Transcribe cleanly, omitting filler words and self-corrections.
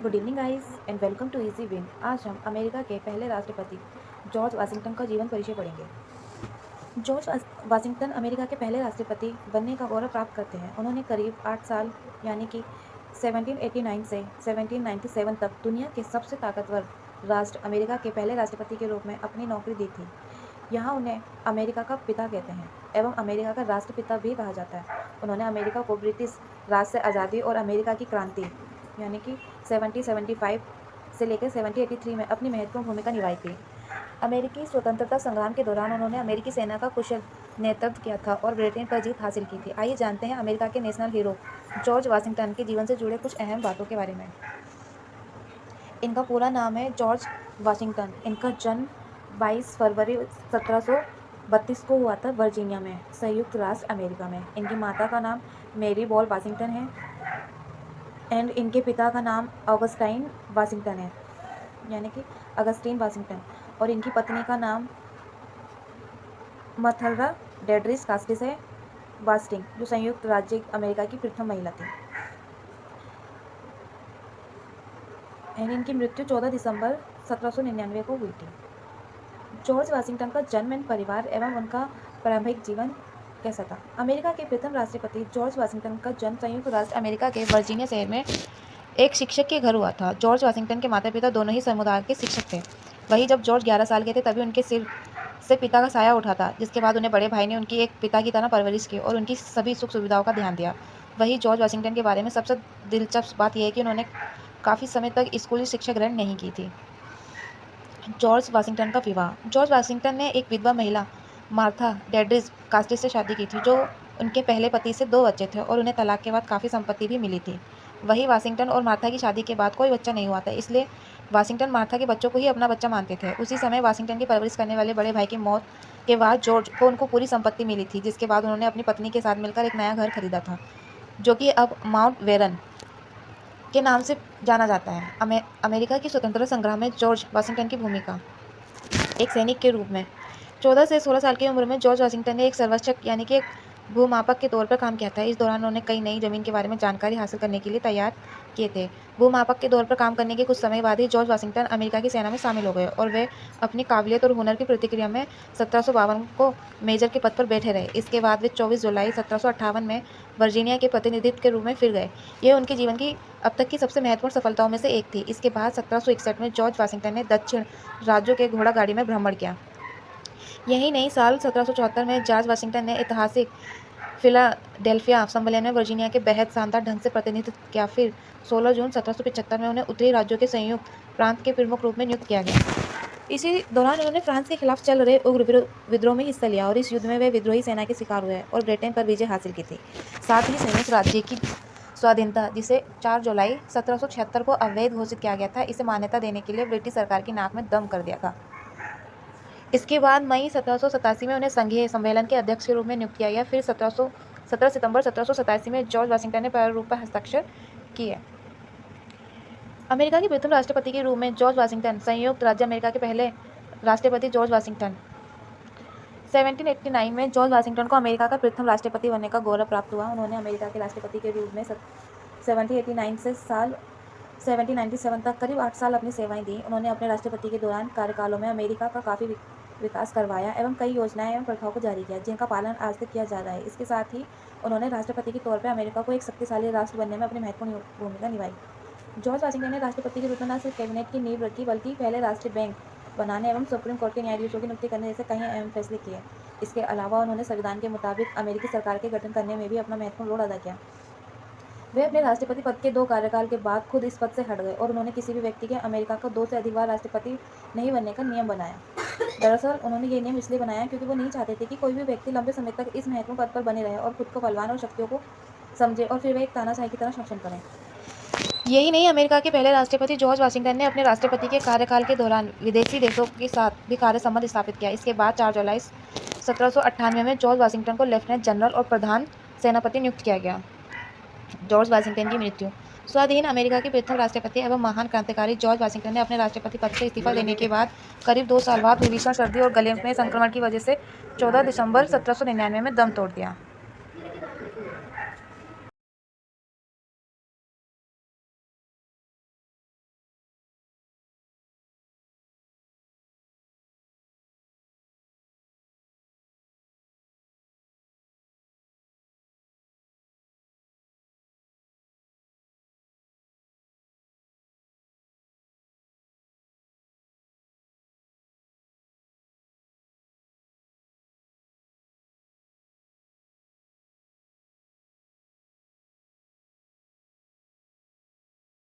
Good evening guys and welcome to Easy Win. आज हम America के पहले राष्ट्रपति जॉर्ज वाशिंगटन का जीवन परिचय पढ़ेंगे। वाशिंगटन अमेरिका के पहले राष्ट्रपति बनने का गौरव प्राप्त करते हैं। उन्होंने करीब 8 साल यानी कि 1789 से 1797 तक दुनिया के सबसे ताकतवर राष्ट्र अमेरिका के पहले राष्ट्रपति के रूप में अपनी नौकरी दी थी। यहाँ उन्हें अमेरिका का पिता कहते हैं एवं अमेरिका का राष्ट्रपिता भी कहा जाता है। उन्होंने अमेरिका को ब्रिटिश राज से आज़ादी और अमेरिका की क्रांति यानी कि 1775 से लेकर 1783 में अपनी महत्वपूर्ण भूमिका निभाई थी। अमेरिकी स्वतंत्रता संग्राम के दौरान उन्होंने अमेरिकी सेना का कुशल नेतृत्व किया था और ब्रिटेन पर जीत हासिल की थी। आइए जानते हैं अमेरिका के नेशनल हीरो जॉर्ज वाशिंगटन के जीवन से जुड़े कुछ अहम बातों के बारे में। इनका पूरा नाम है जॉर्ज वाशिंगटन। इनका जन्म 22 फरवरी 1732 को हुआ था वर्जीनिया में, संयुक्त राष्ट्र अमेरिका में। इनकी माता का नाम मेरी बॉल वाशिंगटन है एंड इनके पिता का नाम ऑगस्टाइन वाशिंगटन है यानी कि अगस्टीन वाशिंगटन, और इनकी पत्नी का नाम मथल्डा डेडरिस कास्टिस है वास्टिंग, जो संयुक्त राज्य अमेरिका की प्रथम महिला थी। एंड इनकी मृत्यु 14 दिसंबर 1799 को हुई थी। जॉर्ज वाशिंगटन का जन्म एंड परिवार एवं उनका प्रारंभिक जीवन कैसा था। अमेरिका के प्रथम राष्ट्रपति जॉर्ज वाशिंगटन का जन्म संयुक्त राष्ट्र अमेरिका के वर्जीनिया शहर में एक शिक्षक के घर हुआ था। जॉर्ज वाशिंगटन के माता पिता दोनों ही समुदाय के शिक्षक थे। वही जब जॉर्ज 11 साल के थे तभी उनके सिर से पिता का साया उठा था, जिसके बाद उन्हें बड़े भाई ने उनकी एक पिता की तरह परवरिश की और उनकी सभी सुख सुविधाओं का ध्यान दिया। वही जॉर्ज वाशिंगटन के बारे में सबसे दिलचस्प बात यह है कि उन्होंने काफ़ी समय तक स्कूली शिक्षा ग्रहण नहीं की थी। जॉर्ज वाशिंगटन का विवाह। जॉर्ज वाशिंगटन ने एक विधवा महिला मार्था डेडरिस कास्टिस से शादी की थी, जो उनके पहले पति से 2 बच्चे थे और उन्हें तलाक के बाद काफ़ी संपत्ति भी मिली थी। वही वाशिंगटन और मार्था की शादी के बाद कोई बच्चा नहीं हुआ था, इसलिए वाशिंगटन मार्था के बच्चों को ही अपना बच्चा मानते थे। उसी समय वाशिंगटन की परवरिश करने वाले बड़े भाई की मौत के बाद जॉर्ज को उनको पूरी संपत्ति मिली थी, जिसके बाद उन्होंने अपनी पत्नी के साथ मिलकर एक नया घर खरीदा था, जो कि अब माउंट वेरन के नाम से जाना जाता है। अमेरिका की स्वतंत्रता संग्राम में जॉर्ज वाशिंगटन की भूमिका। एक सैनिक के रूप में 14 से 16 साल की उम्र में जॉर्ज वाशिंगटन ने एक सर्वेक्षक यानी कि एक भूमापक के तौर पर काम किया था। इस दौरान उन्होंने कई नई जमीन के बारे में जानकारी हासिल करने के लिए तैयार किए थे। भूमापक के तौर पर काम करने के कुछ समय बाद ही जॉर्ज वाशिंगटन अमेरिका की सेना में शामिल हो गए और वे अपनी काबिलियत और हुनर की प्रतिक्रिया में 1752 को मेजर के पद पर बैठे रहे। इसके बाद वे 24 जुलाई 1758 में वर्जीनिया के प्रतिनिधित्व के रूप में फिर गए। यह उनके जीवन की अब तक की सबसे महत्वपूर्ण सफलताओं में से एक थी। इसके बाद 1761 में जॉर्ज वाशिंगटन ने दक्षिण राज्यों के घोड़ा गाड़ी में भ्रमण किया। यही नहीं, साल 1774 में जॉर्ज वाशिंगटन ने ऐतिहासिक फिलाडेल्फिया सम्मेलन में वर्जीनिया के बेहद शानदार ढंग से प्रतिनिधित्व किया। फिर 16 जून 1775 में उन्हें उत्तरी राज्यों के संयुक्त प्रांत के प्रमुख रूप में नियुक्त किया गया। इसी दौरान उन्होंने फ्रांस के खिलाफ चल रहे उग्र विद्रोह में हिस्सा लिया और इस युद्ध में वे विद्रोही सेना के शिकार हुए और ब्रिटेन पर विजय हासिल की थी। साथ ही संयुक्त राज्य की स्वाधीनता, जिसे 4 जुलाई 1776 को अवैध घोषित किया गया था, इसे मान्यता देने के लिए ब्रिटिश सरकार की नाक में दम कर दिया था। इसके बाद मई 1787 में उन्हें संघीय सम्मेलन के अध्यक्ष के रूप में नियुक्त किया गया। फिर 17 सितंबर 1787 में जॉर्ज वाशिंगटन ने प्रारूप पर हस्ताक्षर किए। अमेरिका के प्रथम राष्ट्रपति के रूप में जॉर्ज वाशिंगटन। संयुक्त राज्य अमेरिका के पहले राष्ट्रपति जॉर्ज वाशिंगटन। 1789 में जॉर्ज वाशिंगटन को अमेरिका का प्रथम राष्ट्रपति बनने का गौरव प्राप्त हुआ। उन्होंने अमेरिका के राष्ट्रपति के रूप में 1789 से साल 1797 तक करीब 8 साल अपनी सेवाएं दी। उन्होंने अपने राष्ट्रपति के दौरान कार्यकालों में अमेरिका का काफ़ी विकास करवाया एवं कई योजनाएं एवं प्रथाओं को जारी किया, जिनका पालन आज तक किया जा रहा है। इसके साथ ही उन्होंने राष्ट्रपति के तौर पर अमेरिका को एक शक्तिशाली राष्ट्र बनने में अपनी महत्वपूर्ण भूमिका निभाई। जॉर्ज वाशिंगटन ने राष्ट्रपति के रूप में न सिर्फ कैबिनेट की नींव रखी, बल्कि पहले राष्ट्रीय बैंक बनाने एवं सुप्रीम कोर्ट के न्यायाधीशों की नियुक्ति करने जैसे कई अहम फैसले किए। इसके अलावा उन्होंने संविधान के मुताबिक अमेरिकी सरकार के गठन करने में भी अपना महत्वपूर्ण रोल अदा किया। वे अपने राष्ट्रपति पद के 2 कार्यकाल के बाद खुद इस पद से हट गए और उन्होंने किसी भी व्यक्ति के अमेरिका का 2 से अधिक बार राष्ट्रपति नहीं बनने का नियम बनाया। दरअसल उन्होंने ये नियम इसलिए बनाया क्योंकि वो नहीं चाहते थे कि कोई भी व्यक्ति लंबे समय तक इस महत्वपूर्ण पद पर बने रहे और खुद को बलवान और शक्तियों को समझे और फिर वे एक तानाशाही की तरह शासन करें। यही नहीं, अमेरिका के पहले राष्ट्रपति जॉर्ज वाशिंगटन ने अपने राष्ट्रपति के कार्यकाल के दौरान विदेशी देशों के साथ भी कार्य संबंध स्थापित किया। इसके बाद 4 जुलाई 1798 में जॉर्ज वाशिंगटन को लेफ्टिनेंट जनरल और प्रधान सेनापति नियुक्त किया गया। जॉर्ज वाशिंगटन की मृत्यु। स्वाधीन अमेरिका के प्रथम राष्ट्रपति एवं महान क्रांतिकारी जॉर्ज वाशिंगटन ने अपने राष्ट्रपति पद से इस्तीफा देने के बाद करीब 2 साल बाद भीषण सर्दी और गले में संक्रमण की वजह से 14 दिसंबर 1799 में दम तोड़ दिया।